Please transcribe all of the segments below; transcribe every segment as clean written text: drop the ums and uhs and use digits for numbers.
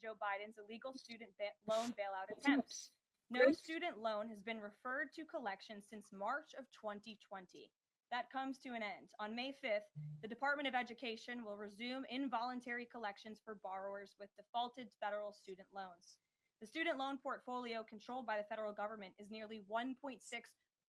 Joe Biden's illegal student loan bailout attempts. No student loan has been referred to collections since March of 2020. That comes to an end. On May 5th, the Department of Education will resume involuntary collections for borrowers with defaulted federal student loans. The student loan portfolio controlled by the federal government is nearly $1.6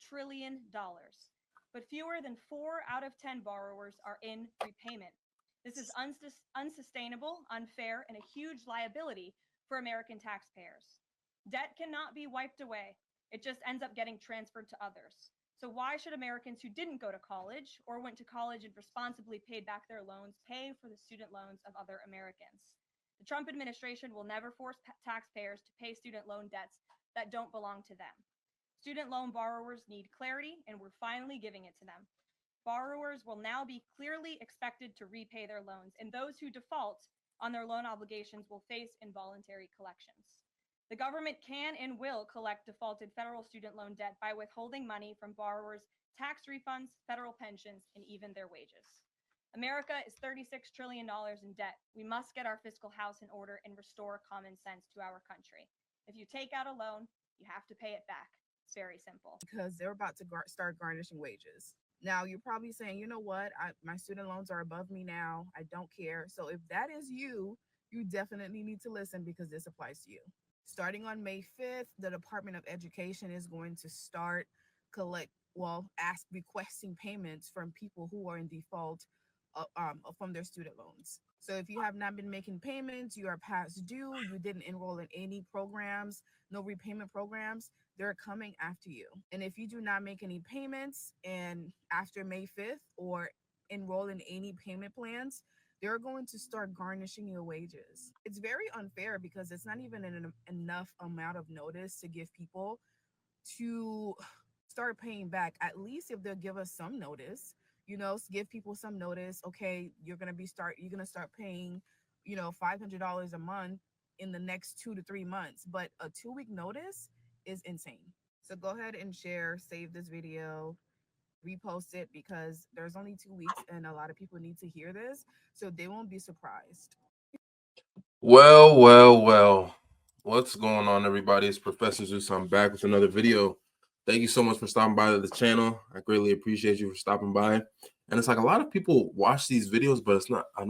trillion, but fewer than 4 out of 10 borrowers are in repayment. This is unsustainable, unfair, and a huge liability for American taxpayers. Debt cannot be wiped away. It just ends up getting transferred to others. So why should Americans who didn't go to college or went to college and responsibly paid back their loans pay for the student loans of other Americans? The Trump administration will never force taxpayers to pay student loan debts that don't belong to them. Student loan borrowers need clarity, and we're finally giving it to them. Borrowers will now be clearly expected to repay their loans, and those who default on their loan obligations will face involuntary collections. The government can and will collect defaulted federal student loan debt by withholding money from borrowers' tax refunds, federal pensions, and even their wages. America is $36 trillion in debt. We must get our fiscal house in order and restore common sense to our country. If you take out a loan, you have to pay it back. It's very simple. Because they're about to start garnishing wages. Now, you're probably saying, you know what? My student loans are above me now. I don't care. So if that is you, you definitely need to listen because this applies to you. Starting on May 5th, the Department of Education is going to start requesting payments from people who are in default from their student loans. So if you have not been making payments, you are past due, you didn't enroll in any programs, no repayment programs, they're coming after you. And if you do not make any payments and after May 5th or enroll in any payment plans, they're going to start garnishing your wages. It's very unfair because it's not even enough amount of notice to give people to start paying back. At least if they'll give us some notice, give people some notice. Okay, you're gonna start paying, $500 a month in the next 2 to 3 months. But a 2 week notice is insane. So go ahead and save this video, repost it because there's only 2 weeks and a lot of people need to hear this so they won't be surprised. Well. What's going on, everybody? It's Professor Zeus. I'm back with another video. Thank you so much for stopping by the channel. I greatly appreciate you for stopping by. And it's like a lot of people watch these videos, but it's not a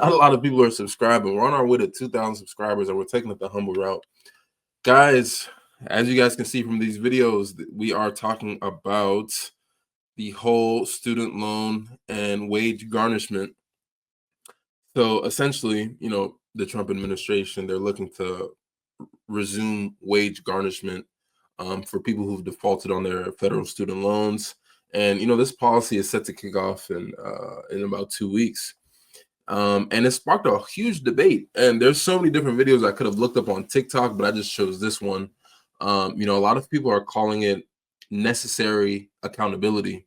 lot of people are subscribing. We're on our way to 2,000 subscribers, and we're taking it the humble route, guys. As you guys can see from these videos, we are talking about the whole student loan and wage garnishment. So essentially, the Trump administration, they're looking to resume wage garnishment for people who've defaulted on their federal student loans. And, this policy is set to kick off in about 2 weeks. And it sparked a huge debate. And there's so many different videos I could have looked up on TikTok, but I just chose this one. A lot of people are calling it necessary accountability.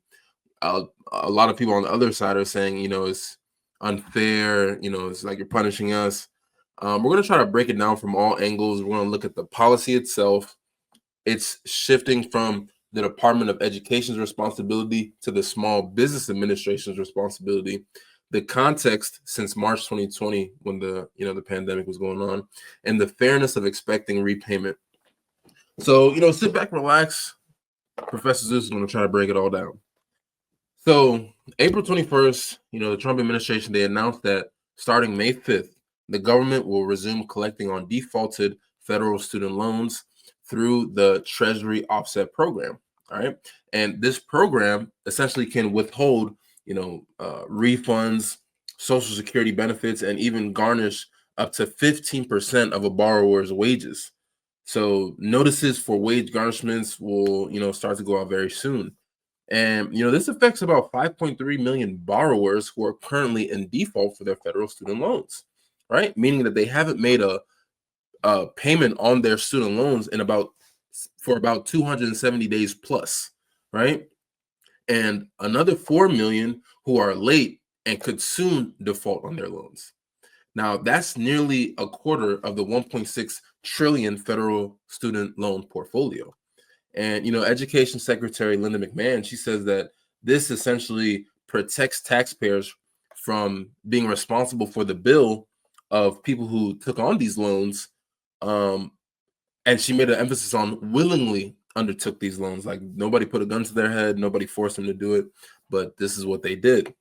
A lot of people on the other side are saying, it's unfair. It's like you're punishing us. We're going to try to break it down from all angles. We're going to look at the policy itself. It's shifting from the Department of Education's responsibility to the Small Business Administration's responsibility. The context since March 2020, when the pandemic was going on, and the fairness of expecting repayment. So, sit back, relax. Professor Zeus is going to try to break it all down. So, April 21st, the Trump administration, they announced that starting May 5th, the government will resume collecting on defaulted federal student loans through the Treasury Offset Program. All right. And this program essentially can withhold, refunds, Social Security benefits, and even garnish up to 15% of a borrower's wages. So notices for wage garnishments will, start to go out very soon. And, this affects about 5.3 million borrowers who are currently in default for their federal student loans, right? Meaning that they haven't made a payment on their student loans for about 270 days plus, right? And another 4 million who are late and could soon default on their loans. Now, that's nearly a quarter of the 1.6 trillion federal student loan portfolio. And, Education Secretary Linda McMahon, she says that this essentially protects taxpayers from being responsible for the bill of people who took on these loans. And she made an emphasis on willingly undertook these loans. Like nobody put a gun to their head, nobody forced them to do it, but this is what they did.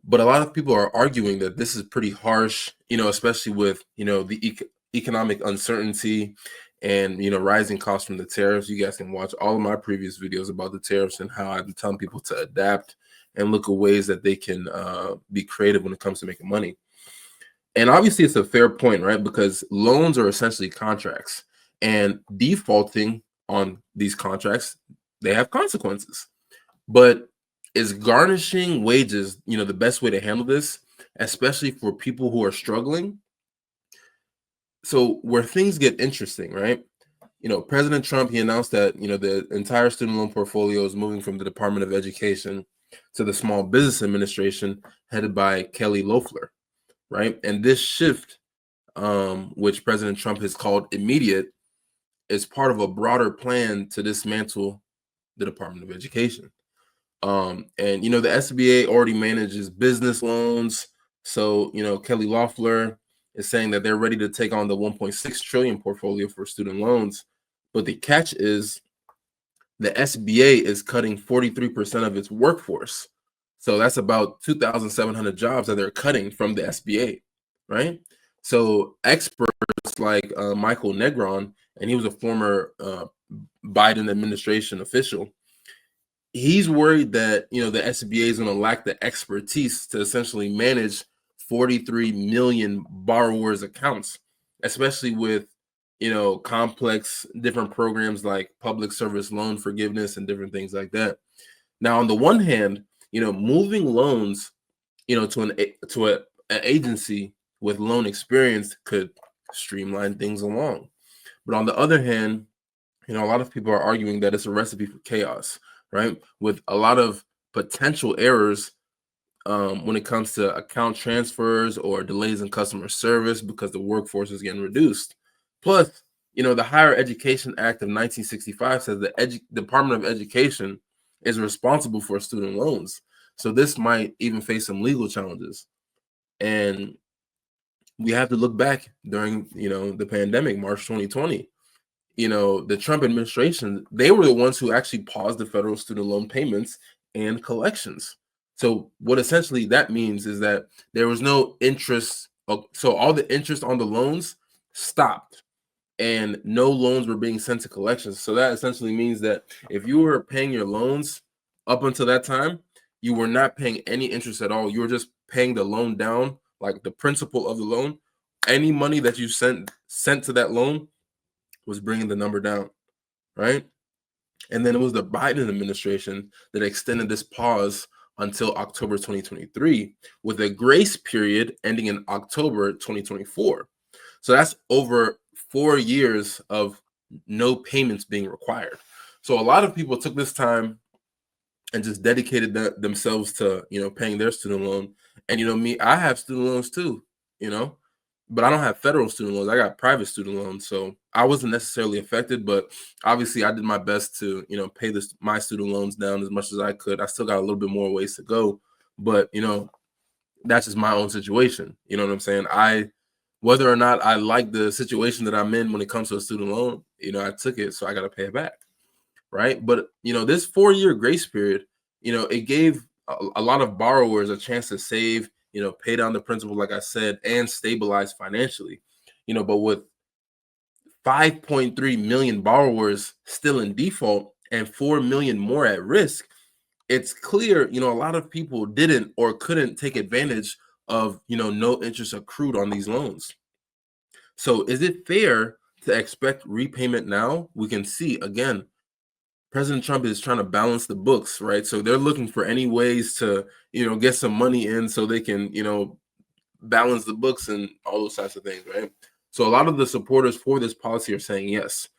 But a lot of people are arguing that this is pretty harsh, especially with, the economic uncertainty and, rising costs from the tariffs. You guys can watch all of my previous videos about the tariffs and how I'm telling people to adapt and look at ways that they can be creative when it comes to making money. And obviously it's a fair point, right? Because loans are essentially contracts, and defaulting on these contracts, they have consequences. But is garnishing wages, the best way to handle this, especially for people who are struggling? So where things get interesting, right? President Trump, he announced that, the entire student loan portfolio is moving from the Department of Education to the Small Business Administration headed by Kelly Loeffler. Right. And this shift, which President Trump has called immediate, is part of a broader plan to dismantle the Department of Education. And, the SBA already manages business loans. So, Kelly Loeffler is saying that they're ready to take on the 1.6 trillion portfolio for student loans. But the catch is the SBA is cutting 43% of its workforce. So that's about 2,700 jobs that they're cutting from the SBA, right? So experts like Michael Negron, and he was a former Biden administration official, he's worried that, the SBA is going to lack the expertise to essentially manage 43 million borrowers' accounts, especially with, complex different programs like public service loan forgiveness and different things like that. Now, on the one hand, moving loans, to an agency with loan experience could streamline things along. But on the other hand, a lot of people are arguing that it's a recipe for chaos, right? With a lot of potential errors when it comes to account transfers or delays in customer service because the workforce is getting reduced. Plus, the Higher Education Act of 1965 says the Department of Education is responsible for student loans. So this might even face some legal challenges. And we have to look back during, the pandemic, March 2020. The Trump administration, they were the ones who actually paused the federal student loan payments and collections. So what essentially that means is that there was no interest. So all the interest on the loans stopped and no loans were being sent to collections. So that essentially means that if you were paying your loans up until that time, you were not paying any interest at all. You were just paying the loan down, like the principal of the loan. Any money that you sent to that loan was bringing the number down, right? And then it was the Biden administration that extended this pause until October 2023 with a grace period ending in October 2024. So that's over 4 years of no payments being required. So a lot of people took this time and just dedicated themselves to, paying their student loan. And, me, I have student loans too, but I don't have federal student loans. I got private student loans. So I wasn't necessarily affected, but obviously I did my best to, pay my student loans down as much as I could. I still got a little bit more ways to go, but, that's just my own situation. You know what I'm saying? Whether or not I like the situation that I'm in when it comes to a student loan, I took it, so I got to pay it back. Right. But, this 4-year grace period, it gave a lot of borrowers a chance to save, pay down the principal, like I said, and stabilize financially, but with 5.3 million borrowers still in default and 4 million more at risk, it's clear, a lot of people didn't or couldn't take advantage of, no interest accrued on these loans. So is it fair to expect repayment now? We can see, again, President Trump is trying to balance the books, right? So they're looking for any ways to, get some money in so they can, balance the books and all those types of things, right? So a lot of the supporters for this policy are saying, yes,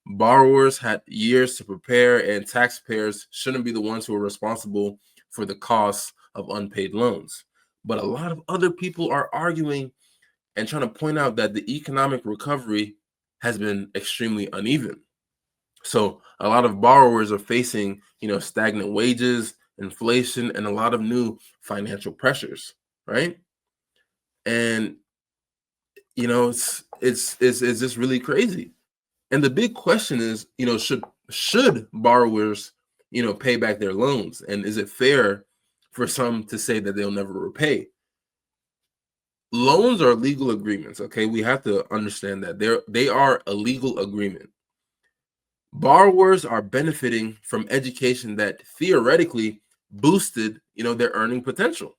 borrowers had years to prepare and taxpayers shouldn't be the ones who are responsible for the costs of unpaid loans. But a lot of other people are arguing and trying to point out that the economic recovery has been extremely uneven. So a lot of borrowers are facing, stagnant wages, inflation, and a lot of new financial pressures, right? And you know, it's just really crazy. And the big question is, you know, should borrowers, you know, pay back their loans? And is it fair for some to say that they'll never repay? Loans are legal agreements, okay? We have to understand that they are a legal agreement. Borrowers are benefiting from education that theoretically boosted, you know, their earning potential,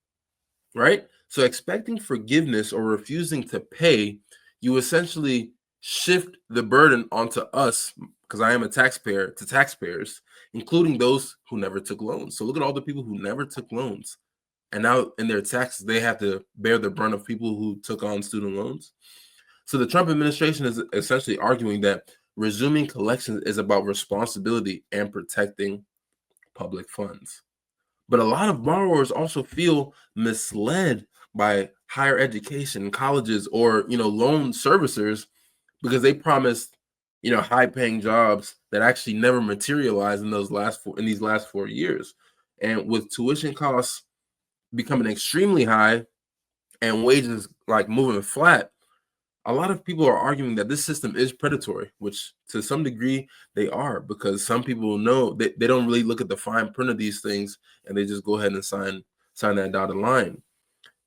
right? So expecting forgiveness or refusing to pay, you essentially shift the burden onto us, because I am a taxpayer, to taxpayers, including those who never took loans. So look at all the people who never took loans. And now in their taxes, they have to bear the brunt of people who took on student loans. So the Trump administration is essentially arguing that resuming collections is about responsibility and protecting public funds. But a lot of borrowers also feel misled by higher education, colleges, or, you know, loan servicers, because they promised, you know, high-paying jobs that actually never materialized in these last 4 years. And with tuition costs becoming extremely high and wages like moving flat, a lot of people are arguing that this system is predatory, which to some degree they are, because some people know that they don't really look at the fine print of these things and they just go ahead and sign that dotted line,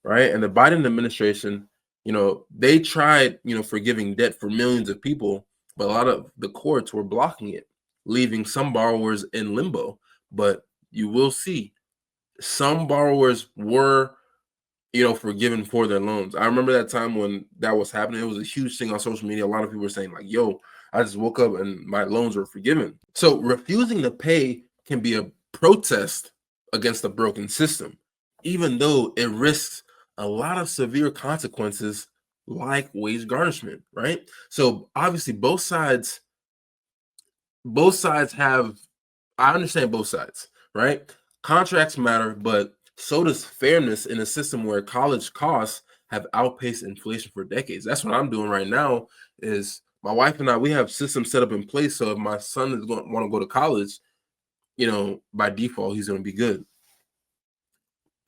right? And the Biden administration, you know, they tried, you know, forgiving debt for millions of people, but a lot of the courts were blocking it, leaving some borrowers in limbo. But you will see some borrowers were, you know, forgiven for their loans. I remember that time when that was happening. It was a huge thing on social media. A lot of people were saying like, yo, I just woke up and my loans were forgiven. So refusing to pay can be a protest against a broken system, even though it risks a lot of severe consequences like wage garnishment, right? So obviously both sides have, I understand both sides, right? Contracts matter, but so does fairness in a system where college costs have outpaced inflation for decades. That's what I'm doing right now. Is my wife and I, we have systems set up in place, so if my son is going to want to go to college, you know, by default he's going to be good.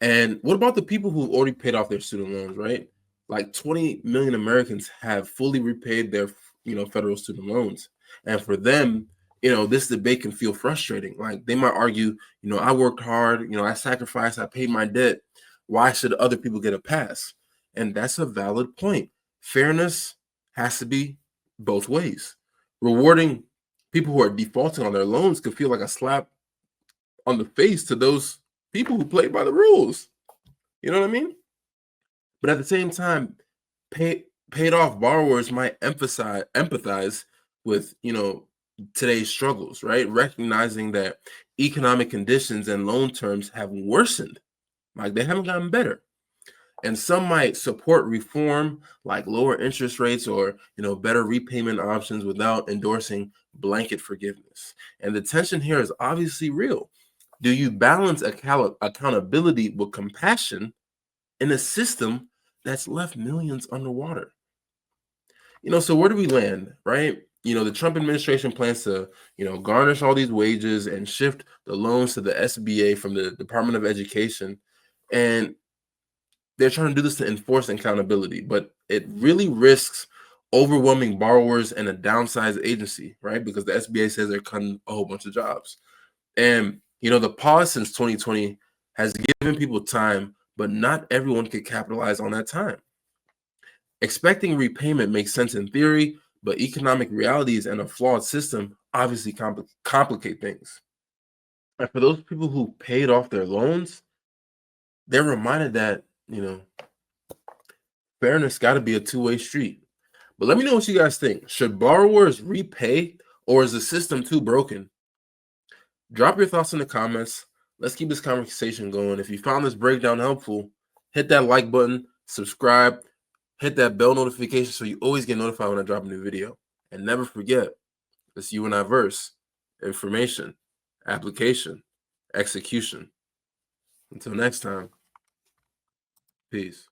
And what about the people who already paid off their student loans, right? Like 20 million Americans have fully repaid their, you know, federal student loans. And for them, you know, this debate can feel frustrating. Like they might argue, you know, I worked hard, you know, I sacrificed, I paid my debt. Why should other people get a pass? And that's a valid point. Fairness has to be both ways. Rewarding people who are defaulting on their loans could feel like a slap on the face to those people who play by the rules. You know what I mean? But at the same time, paid off borrowers might empathize with, you know, today's struggles, right? Recognizing that economic conditions and loan terms have worsened, like they haven't gotten better. And some might support reform like lower interest rates or, you know, better repayment options without endorsing blanket forgiveness. And the tension here is obviously real. Do you balance accountability with compassion in a system that's left millions underwater? You know, so where do we land, right? You know, the Trump administration plans to, you know, garnish all these wages and shift the loans to the SBA from the Department of Education. And they're trying to do this to enforce accountability, but it really risks overwhelming borrowers and a downsized agency, right? Because the SBA says they're cutting a whole bunch of jobs. And, you know, the pause since 2020 has given people time, but not everyone can capitalize on that time. Expecting repayment makes sense in theory, but economic realities and a flawed system obviously complicate things. And for those people who paid off their loans, they're reminded that, you know, fairness got to be a two-way street. But let me know what you guys think. Should borrowers repay, or is the system too broken? Drop your thoughts in the comments. Let's keep this conversation going. If you found this breakdown helpful, hit that like button, subscribe, hit that bell notification so you always get notified when I drop a new video. And never forget, it's you and I verse: information, application, execution. Until next time, peace.